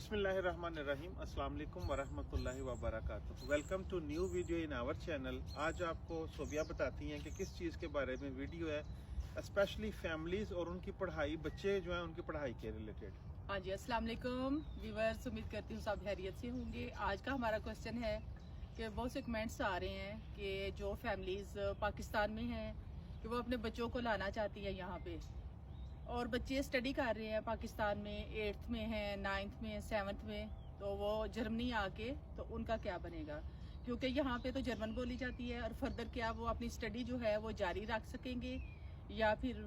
बिस्मिल्लाहिर्रहमानिर्रहीम अस्सलाम वालेकुम वरहमतुल्लाहि वबरकातुहू। Welcome to new video in our channel. आज आपको सोबिया बताती हैं कि किस चीज़ के बारे में वीडियो है, स्पेशली फैमिलीज और उनकी पढ़ाई, बच्चे जो हैं उनकी पढ़ाई के रिलेटेड। हाँ जी, अस्सलाम वालेकुम व्यूअर्स, उम्मीद करती हूँ सब खैरियत से होंगे। आज का हमारा क्वेश्चन है कि बहुत से कमेंट्स आ रहे हैं कि जो फैमिलीज पाकिस्तान में हैं कि वो अपने बच्चों को लाना चाहती है यहाँ पे, और बच्चे स्टडी कर रहे हैं पाकिस्तान में, 8th में हैं, 9th में, 7th में, तो वो जर्मनी आके तो उनका क्या बनेगा, क्योंकि यहाँ पे तो जर्मन बोली जाती है। और फर्दर क्या वो अपनी स्टडी जो है वो जारी रख सकेंगे या फिर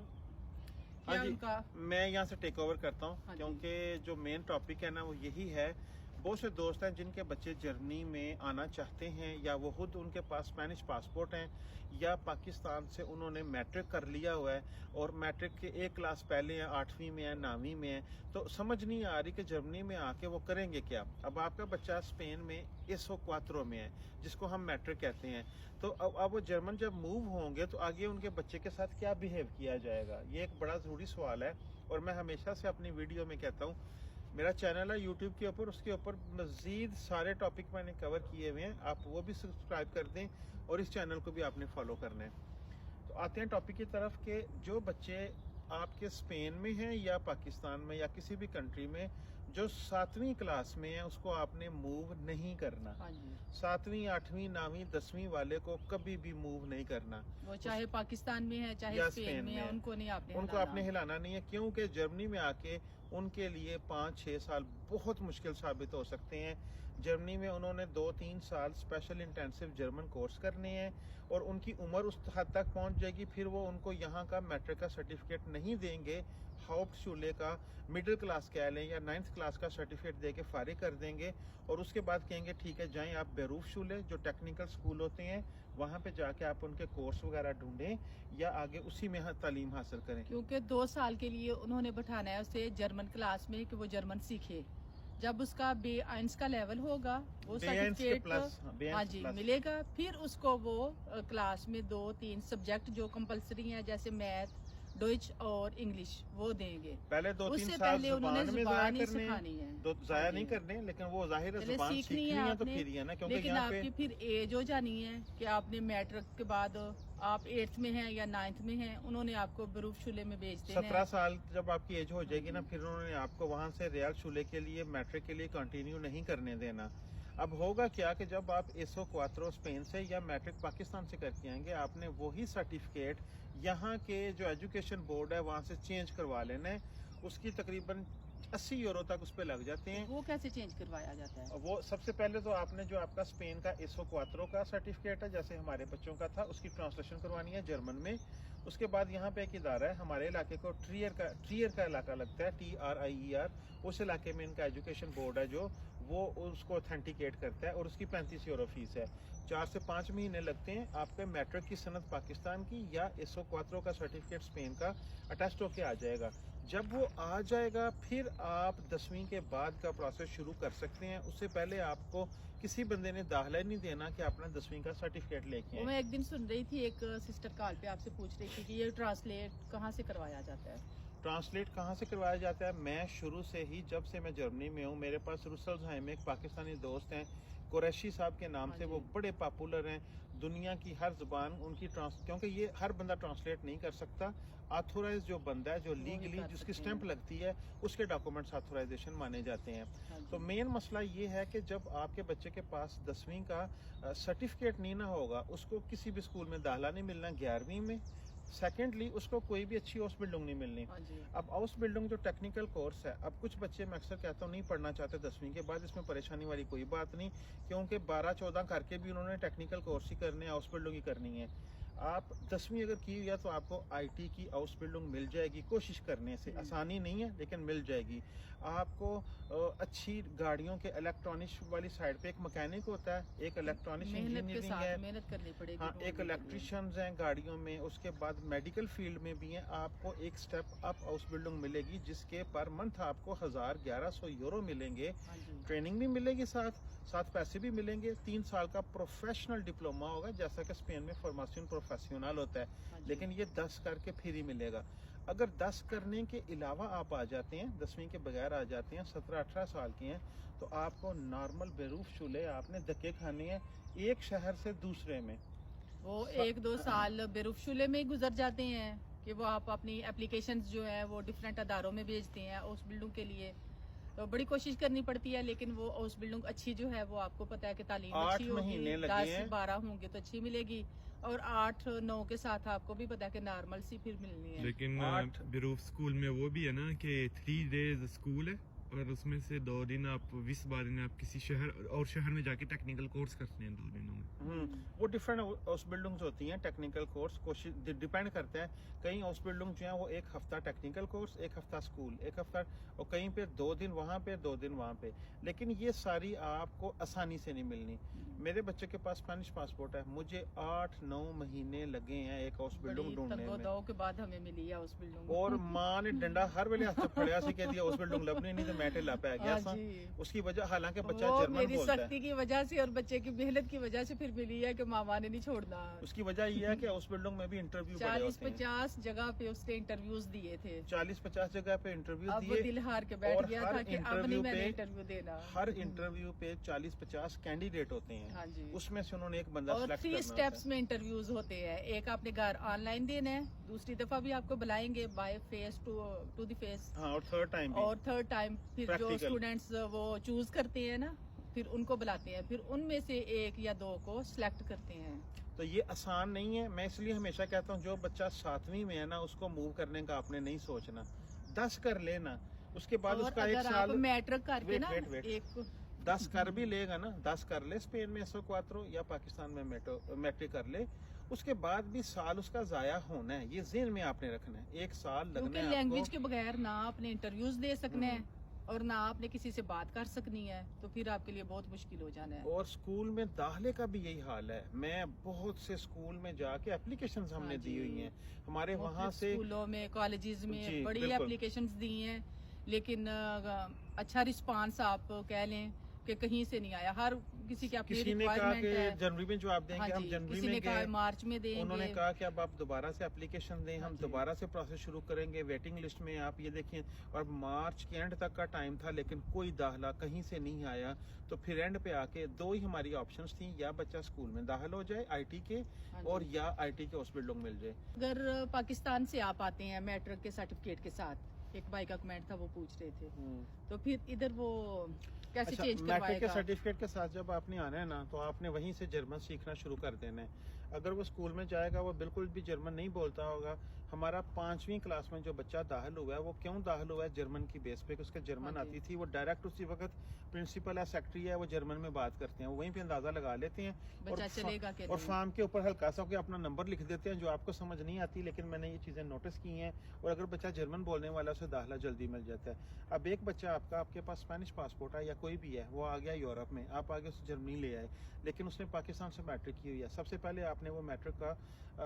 हाँ जी, उनका। मैं यहाँ से टेक ओवर करता हूँ, हाँ जी। क्योंकि जो मेन टॉपिक है ना वो यही है। बहुत से दोस्त हैं जिनके बच्चे जर्मनी में आना चाहते हैं, या वो खुद उनके पास स्पेनिश पासपोर्ट हैं, या पाकिस्तान से उन्होंने मैट्रिक कर लिया हुआ है और मैट्रिक के एक क्लास पहले हैं, 8वीं में है, 9वीं में है, तो समझ नहीं आ रही कि जर्मनी में आके वो करेंगे क्या। अब आपका बच्चा स्पेन में एसो क्वात्रो में है, जिसको हम मैट्रिक कहते हैं, तो अब वो जर्मन जब मूव होंगे तो आगे उनके बच्चे के साथ क्या बिहेव किया जाएगा, ये एक बड़ा ज़रूरी सवाल है। और मैं हमेशा से अपनी वीडियो में कहता हूँ, मेरा चैनल है यूट्यूब के ऊपर, उसके ऊपर मजीद सारे टॉपिक मैंने कवर किए हुए हैं, आप वो भी सब्सक्राइब कर दें और इस चैनल को भी आपने फॉलो करना है। तो आते हैं टॉपिक की तरफ के जो बच्चे आपके स्पेन में हैं या पाकिस्तान में या किसी भी कंट्री में जो 7वीं क्लास में है, उसको आपने मूव नहीं करना। हाँ जी। 7वीं, 8वीं, 9वीं, 10वीं वाले को कभी भी मूव नहीं करना, वो चाहे पाकिस्तान में है चाहे स्पेन में है, उनको नहीं आपने हिलाना नहीं है, क्योंकि जर्मनी में आके उनके लिए 5-6 साल बहुत मुश्किल साबित हो सकते हैं। जर्मनी में उन्होंने 2-3 साल स्पेशल इंटेंसिव जर्मन कोर्स करने हैं और उनकी उम्र उस हद तक पहुंच जाएगी, फिर वो उनको यहाँ का मैट्रिक का सर्टिफिकेट नहीं देंगे, हाउप्टशुले का मिडिल क्लास कह लें या 9th क्लास का सर्टिफिकेट दे के फारिग कर देंगे, और उसके बाद कहेंगे ठीक है जाएं आप बेरूफशुले जो टेक्निकल स्कूल होते हैं वहाँ पे जाके आप उनके कोर्स वगैरह ढूंढें या आगे उसी में तालीम हासिल करें। क्योंकि 2 साल के लिए उन्होंने बैठाना है उसे जर्मन क्लास में कि वो जर्मन सीखे। जब उसका B1 का लेवल होगा वो सर्टिफिकेट हाँ जी मिलेगा, फिर उसको वो क्लास में 2-3 सब्जेक्ट जो कंपलसरी हैं जैसे मैथ, डच और इंग्लिश वो देंगे। पहले 2-3 साल पहले उन्होंने जुबान में सिखानी है, जाया नहीं करने, लेकिन वो जाहिर है जुबान सीखनी है तो फिर है ना, क्योंकि लेकिन आपकी फिर एज हो जानी है कि आपने मैट्रिक के बाद आप 8th में हैं या 9th में हैं, उन्होंने आपको बरूफ शुले में भेज देना। 17 साल जब आपकी एज हो जाएगी ना, फिर उन्होंने आपको वहाँ से रियाल शुले के लिए मैट्रिक के लिए कंटिन्यू नहीं करने देना। अब होगा क्या कि जब आप एसो क्वात्रो स्पेन से या मैट्रिक पाकिस्तान से करके आएंगे, आपने वही सर्टिफिकेट यहाँ के जो एजुकेशन बोर्ड है वहाँ से चेंज करवा लेना है। उसकी तकरीबन 80 यूरो तक उस पे लग जाते हैं। वो कैसे चेंज करवाया जाता है? वो सबसे पहले तो आपने जो आपका स्पेन का एसो क्वात्रो का सर्टिफिकेट है, जैसे हमारे बच्चों का था, उसकी ट्रांसलेशन करवानी है जर्मन में। उसके बाद यहाँ पे एक इदारा है, हमारे इलाके को ट्रियर का इलाका लगता है, TRIER, उस इलाके में इनका एजुकेशन बोर्ड है जो वो उसको ऑथेंटिकेट करता है, और उसकी 35 यूरो फीस है। 4 से 5 महीने लगते हैं आपके मैट्रिक की सनद पाकिस्तान की या एसो क्वात्रो का सर्टिफिकेट स्पेन का अटेस्ट होके आ जाएगा। जब वो आ जाएगा फिर आप 10वीं के बाद का प्रोसेस शुरू कर सकते हैं। उससे पहले आपको किसी बंदे ने दाखिला नहीं देना कि आपने 10वीं का सर्टिफिकेट लेके आए। मैं एक दिन सुन रही थी, एक सिस्टर कॉल पे आपसे पूछ रही थी कि ये ट्रांसलेट कहाँ से करवाया जाता है? ट्रांसलेट कहाँ से करवाया जाता है? मैं शुरू से ही, जब से मैं जर्मनी में हूँ, मेरे पास रुसल में एक पाकिस्तानी दोस्त हैं, कुरैशी साहब के नाम से, वो बड़े पॉपुलर हैं, दुनिया की हर जुबान उनकी क्योंकि ये हर बंदा ट्रांसलेट नहीं कर सकता, ऑथोराइज जो बंदा है, जो लीगली जिसकी स्टैंप लगती है, उसके डॉक्यूमेंट्स ऑथोराइजेशन माने जाते हैं। तो मेन मसला ये है कि जब आपके बच्चे के पास 10वीं का सर्टिफिकेट नहीं ना होगा, उसको किसी भी स्कूल में दाखिला नहीं मिलना 11वीं में। सेकेंडली उसको कोई भी अच्छी हाउस बिल्डिंग नहीं मिलनी। अब हाउस बिल्डिंग जो टेक्निकल कोर्स है, अब कुछ बच्चे मैं अक्सर कहता हूँ नहीं पढ़ना चाहते 10वीं के बाद, इसमें परेशानी वाली कोई बात नहीं, क्योंकि 12-14 करके भी उन्होंने टेक्निकल कोर्स ही करने, हाउस बिल्डिंग ही करनी है। आप 10वीं अगर की हुई है तो आपको IT की हाउस बिल्डिंग मिल जाएगी, कोशिश करने से, आसानी नहीं है लेकिन मिल जाएगी आपको। अच्छी गाड़ियों के इलेक्ट्रॉनिक्स वाली साइड पे एक मैकेनिक होता है, एक इलेक्ट्रॉनिक्स इंजीनियरिंग है, मेहनत करनी पड़ेगी। हाँ, एक इलेक्ट्रिशियंस हैं गाड़ियों में, उसके बाद मेडिकल फील्ड में भी हैं। आपको एक स्टेप अप हाउस बिल्डिंग मिलेगी जिसके पर मंथ आपको 1000-1100 यूरो मिलेंगे। ट्रेनिंग भी मिलेगी, साथ पैसे भी मिलेंगे। 3 साल का प्रोफेशनल डिप्लोमा होगा, जैसा कि स्पेन में फॉर्मेशन प्रोफेशनल होता है, लेकिन ये 10 करके फिर ही मिलेगा। अगर 10 करने के अलावा आप आ जाते हैं, 10वीं के बगैर आ जाते हैं, 17-18 साल के हैं, तो आपको नॉर्मल बेरूफ शुले आपने धक्के खाने हैं एक शहर से दूसरे में। वो 1-2 साल बेरुफशुले में ही गुजर जाते हैं कि वो आप अपनी एप्लीकेशंस जो है वो डिफरेंट अदारों में भेजते हैं उस बिल्डिंग के लिए। तो बड़ी कोशिश करनी पड़ती है, लेकिन वो उस बिल्डिंग अच्छी जो है वो आपको पता है कि तालीम 8 अच्छी होगी, महीने लगे हैं। 10-12 होंगे तो अच्छी मिलेगी, और 8-9 के साथ आपको भी पता है कि नॉर्मल सी फिर मिलनी है। लेकिन 8 बिरूफ स्कूल में वो भी है ना कि 3 डेज स्कूल है और उसमें से 2 दिन आप 20 दिन आप किसी शहर में जाके टेक्निकल कोर्स करते हैं 2 दिनों में। वो डिफरेंट हाउस बिल्डिंग्स होती हैं। टेक्निकल कोर्स कोशिश डिपेंड करता है। कई हाउस बिल्डिंग जो है वो 1 हफ्ता टेक्निकल कोर्स, 1 हफ्ता स्कूल, 1 हफ्ता, और कहीं पे 2 दिन वहाँ पे 2 दिन वहाँ पे। लेकिन ये सारी आपको आसानी से नहीं मिलनी। मेरे बच्चे के पास स्पेनिश पासपोर्ट है, मुझे 8-9 महीने लगे हैं एक हाउस बिल्डिंग ढूंढने में। दो के बाद हमें मिली है उस बिल्डिंग। और माँ ने डंडा हर वेले हाथ फड़िया सी कह दिया उस बिल्डिंग लभनी नहीं तो मैं ढिला पै गया सा। उसकी वजह हालांकि बच्चा वो जर्मन मेरी बोलता है। सख्ती की वजह से और बच्चे की मेहनत की वजह से फिर मिली है कि मामा ने नहीं छोड़ना। उसकी वजह ये है कि उस बिल्डिंग में भी इंटरव्यू बड़े होते हैं। 40-50 जगह पे उसने इंटरव्यूज दिए थे। 40-50 जगह पे इंटरव्यू अब वो दिए। दिल हार के बैठ और गया हर था कि अब नहीं इंटरव्यू मैंने पे- इंटरव्यू देना। हर इंटरव्यू पे 40-50 कैंडिडेट होते हैं। हाँ जी। उसमें से उन्होंने एक बंदा और सिलेक्ट 3 करना स्टेप्स होता में इंटरव्यूज होते हैं। एक आपने घर ऑनलाइन देना है, दूसरी दफा भी आपको बुलाएंगे by face to the face, है। हाँ, और थर्ड टाइम भी। और थर्ड टाइम फिर जो Practical। स्टूडेंट्स वो चूज करते हैं ना, फिर उनको बुलाते हैं, फिर उनमें से 1 या 2 को सिलेक्ट करते हैं। तो ये आसान नहीं है। मैं इसलिए हमेशा कहता हूँ जो बच्चा 7वीं में है ना उसको मूव करने का आपने नहीं सोचना। 10 कर लेना, उसके बाद और उसका 1 अगर साल आप मैट्रिक करके ना wait। एक 10 कर भी लेगा ना, 10 कर ले स्पेन में एसो क्वात्रो या पाकिस्तान में मैट्रिक कर ले, उसके बाद भी साल उसका जाया होना है। ये ज़हन में आपने रखना है। 1 साल लगना क्योंकि है लैंग्वेज आपको। के बगैर ना आपने इंटरव्यूज दे सकने हैं और ना आपने किसी से बात कर सकनी है, तो फिर आपके लिए बहुत मुश्किल हो जाना है। और स्कूल में दाखिले का भी यही हाल है। मैं बहुत से स्कूल में जाके एप्लीकेशंस हमने हाँ दी जी। हुई हैं। हमारे मुख्तलिफ वहाँ से स्कूलों में, कॉलेजेस जी, में बड़ी बिल्कुल। एप्लीकेशंस दी हैं, लेकिन अच्छा रिस्पांस आप कह लें कि कहीं से नहीं आया। हर किसी की अपनी किसी ने कहा रिक्वायरमेंट कि है। जनवरी में जवाब देंगे। हाँ हम जी, जनवरी किसी में ने कहा गए, मार्च में देंगे। उन्होंने कहा कि अब आप दोबारा से एप्लीकेशन दें, हाँ हम जी। दोबारा से प्रोसेस शुरू करेंगे। वेटिंग लिस्ट में आप ये देखें, और मार्च के एंड तक का टाइम था लेकिन कोई दाखिला कहीं से नहीं आया। तो फिर एंड पे आके 2 ही हमारी ऑप्शंस थी, या बच्चा स्कूल में दाखिल हो जाए आईटी के, हाँ और जी। या आईटी के हॉस्पिटल मिल जाए। अगर पाकिस्तान से आप आते हैं मैट्रिक के सर्टिफिकेट के साथ, एक भाई का कमेंट था वो पूछ रहे थे, तो फिर इधर वो कैसे अच्छा, चेंज मैट्रिक के करवाएगा? सर्टिफिकेट के साथ जब आपने आना है ना, तो आपने वहीं से जर्मन सीखना शुरू कर देना है। अगर वो स्कूल में जाएगा वो बिल्कुल भी जर्मन नहीं बोलता होगा। हमारा 5वीं क्लास में जो बच्चा दाखिल हुआ है वो क्यों दाखिल हुआ है? जर्मन की बेस पे, उसके जर्मन हाँ जी। आती थी। वो डायरेक्ट उसी वक्त प्रिंसिपल है, सेक्रेटरी है, वो जर्मन में बात करते हैं। वो वहीं पे अंदाजा लगा लेते हैं बच्चा चलेगा कि और नहीं। फॉर्म के ऊपर हल्का सा के अपना नंबर लिख देते हैं, जो आपको समझ नहीं आती, लेकिन मैंने ये चीज़ें नोटिस की हैं। और अगर बच्चा जर्मन बोलने वाला उसे दाखिला जल्दी मिल जाता है। अब एक बच्चा आपके पास स्पेनिश पासपोर्ट है या कोई भी है, वो आ गया यूरोप में, आप आगे उसे जर्मनी ले आए, लेकिन उसने पाकिस्तान से मैट्रिक की हुई है। सबसे पहले आपने वो मैट्रिक का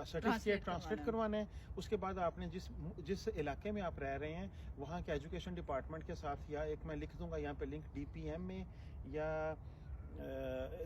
सर्टिफिकेट ट्रांसलेट करवाना है। उसके बाद आपने जिस इलाके में आप रह रहे हैं वहाँ के एजुकेशन डिपार्टमेंट के साथ, या एक मैं लिख दूंगा यहाँ पे लिंक, DPM में या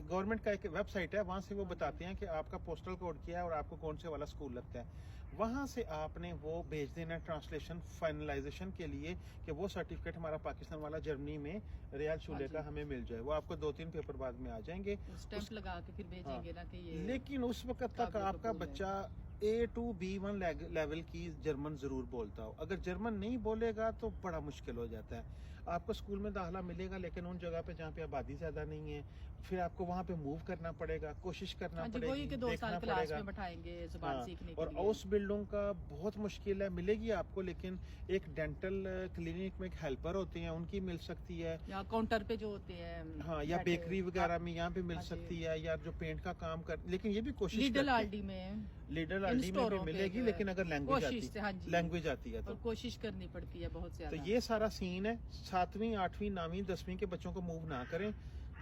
गवर्नमेंट का एक वेबसाइट है, वहाँ से वो बताते हैं कि आपका पोस्टल कोड क्या है और आपको कौन से वाला स्कूल लगता है। वहाँ से आपने वो भेज देना ट्रांसलेशन फाइनलाइजेशन के लिए कि वो सर्टिफिकेट हमारा पाकिस्तान वाला जर्मनी में रियाल शूले का हमें मिल जाए। वो आपको 2-3 पेपर बाद में आ जाएंगे, स्टैंप लगा के फिर भेजेंगे ना कि ये। लेकिन उस वक्त तक काबिल आपका कबूल है। बच्चा A2 B1 लेवल की जर्मन जरूर बोलता हो। अगर जर्मन नहीं बोलेगा तो बड़ा मुश्किल हो जाता है। आपको स्कूल में दाखिला मिलेगा लेकिन उन जगह पे जहाँ पे आबादी ज्यादा नहीं है, फिर आपको वहाँ पे मूव करना पड़ेगा, कोशिश करना हाँ जी, पड़ेगी, वही कि 2 देखना साल क्लास पड़ेगा। में बैठाएंगे जुबान हाँ, सीखने के और लिए। उस बिल्डिंग का बहुत मुश्किल है। मिलेगी आपको, लेकिन एक डेंटल क्लिनिक में एक हेल्पर होते हैं, उनकी मिल सकती है। या काउंटर पे जो होते हैं, हाँ, या बैठे- बेकरी वगैरह में यहाँ पे मिल हाँ जी। सकती है, या जो पेंट का काम कर, लेकिन ये भी कोशिश लिडल करते हैं। आल्डी में, लीडर इन आल्डी में भी स्टोरों पे मिलेगी, जो है, लेकिन अगर लैंग्वेज कोशिश आती से, हाँ जी। लैंग्वेज आती है और तो कोशिश करनी पड़ती है बहुत तो ज्यादा। ये सारा सीन है। 7वीं 8वीं 9वीं 10वीं के बच्चों को मूव ना करें।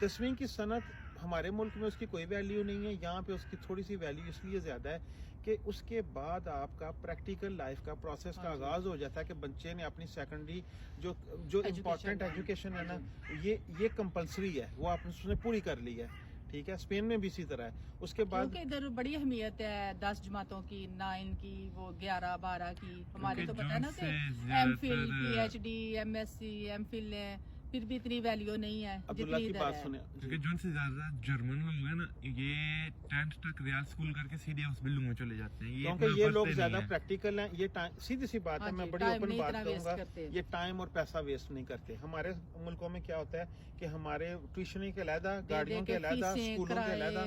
10वीं की सनत हमारे मुल्क में उसकी कोई वैल्यू नहीं है, यहाँ पे उसकी थोड़ी सी वैल्यू इसलिए ज्यादा है कि उसके बाद आपका प्रैक्टिकल लाइफ का प्रोसेस का हाँ जी। आगाज हो जाता है कि बच्चे ने अपनी सेकेंडरी जो Education इम्पोर्टेंट है। एजुकेशन है ना, हाँ ये कंपलसरी है, वो आपने उसने पूरी कर ली है। ठीक है, स्पेन में भी इसी तरह है। उसके बाद क्योंकि इधर बड़ी अहमियत है 10 जमातों की, 9 की, वो 11 12 की। हमारे तो पता है ना कि एमफिल, पीएचडी, एमएससी, एमफिल है, फिर भी इतनी वैल्यू नहीं है अब्दुल्ला जितनी की इधर बात है। सुने, क्योंकि जो से ज्यादा जर्मन लोग हैं ना, ये 10th तक रियल स्कूल करके सीधे उस बिल्डिंग में चले जाते हैं। क्योंकि इतना ये लोग पढ़ते ज्यादा नहीं हैं। प्रैक्टिकल हैं। ये टाइम, सीधी सी बात है, हाँ मैं जी, बड़ी टाइम ओपन नहीं बात इतना वेस्ट करूंगा, करते। ये टाइम और पैसा वेस्ट नहीं करते। हमारे मुल्कों में क्या होता है कि हमारे ट्यूशन के अलहदा, गाड़ियों के अलहदा, स्कूलों के अलहदा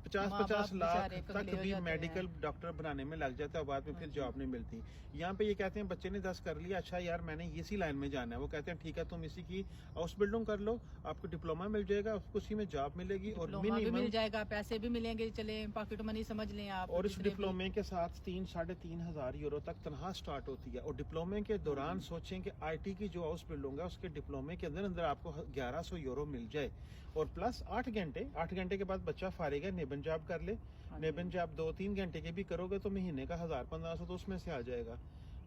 50-50 लाख बेचारे तक कमले हो भी जाते मेडिकल हैं। डॉक्टर बनाने में लग जाता है, बाद में फिर हाँ जॉब नहीं मिलती। यहाँ पे ये कहते हैं बच्चे ने 10 कर लिया, अच्छा यार मैंने इसी लाइन में जाना है, वो कहते हैं ठीक है तुम इसी की हाउस बिल्डिंग कर लो, आपको डिप्लोमा मिल जाएगा, उसी में जॉब मिलेगी और डिप्लोमा भी मिल मिनिमम, जाएगा, पैसे भी मिलेंगे, चले पॉकेट मनी समझ लें आप। और इस जितने भी- डिप्लोमे के साथ 3-3.5 हजार यूरो तक तनख्वाह स्टार्ट होती है। और डिप्लोमे के दौरान सोचें कि आईटी की जो हाउस बिल्डिंग है उसके डिप्लोमे के अंदर अंदर आपको 1100 यूरो मिल जाए, और प्लस 8 घंटे के बाद बच्चा फारिग है, नेबन जॉब कर ले। हाँ जी। नेबन जॉब 2-3 घंटे के भी करोगे तो महीने का 1000-1500 तो उसमें से आ जाएगा।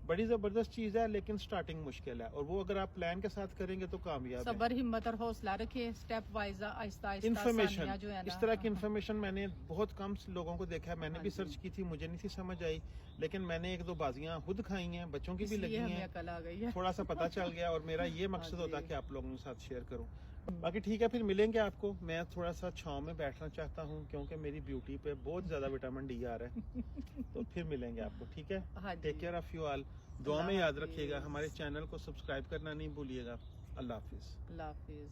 बड़ी जबरदस्त चीज है, लेकिन स्टार्टिंग मुश्किल है, और वो अगर आप प्लान के साथ करेंगे तो कामयाब है। सबर, हिम्मत और हौसला रखे, step wise Aahista Aahista information, आसानियां जो है ना, इस तरह की हाँ, इन्फॉर्मेशन मैंने बहुत कम लोगों को देखा है। मैंने हाँ भी जी। सर्च की थी, मुझे नहीं थी समझ आई, लेकिन मैंने 1-2 बाजियां खुद खाई हैं, बच्चों की भी इसलिए लगी हमें हैं, अकल आ गई है। थोड़ा सा पता चल गया, और मेरा ये हाँ मकसद होता जी। कि आप लोगों के साथ शेयर करूं। बाकी ठीक है, फिर मिलेंगे आपको। मैं थोड़ा सा छांव में बैठना चाहता हूं क्योंकि मेरी ब्यूटी पे बहुत ज्यादा विटामिन डी आ रहा है। तो फिर मिलेंगे आपको, ठीक है। हाँ take ji. Care of you all. दुआ में अल्लाह याद हाफिज। रखिएगा, हमारे चैनल को सब्सक्राइब करना नहीं भूलिएगा। अल्लाह हाफिज। अल्लाह हाफिज।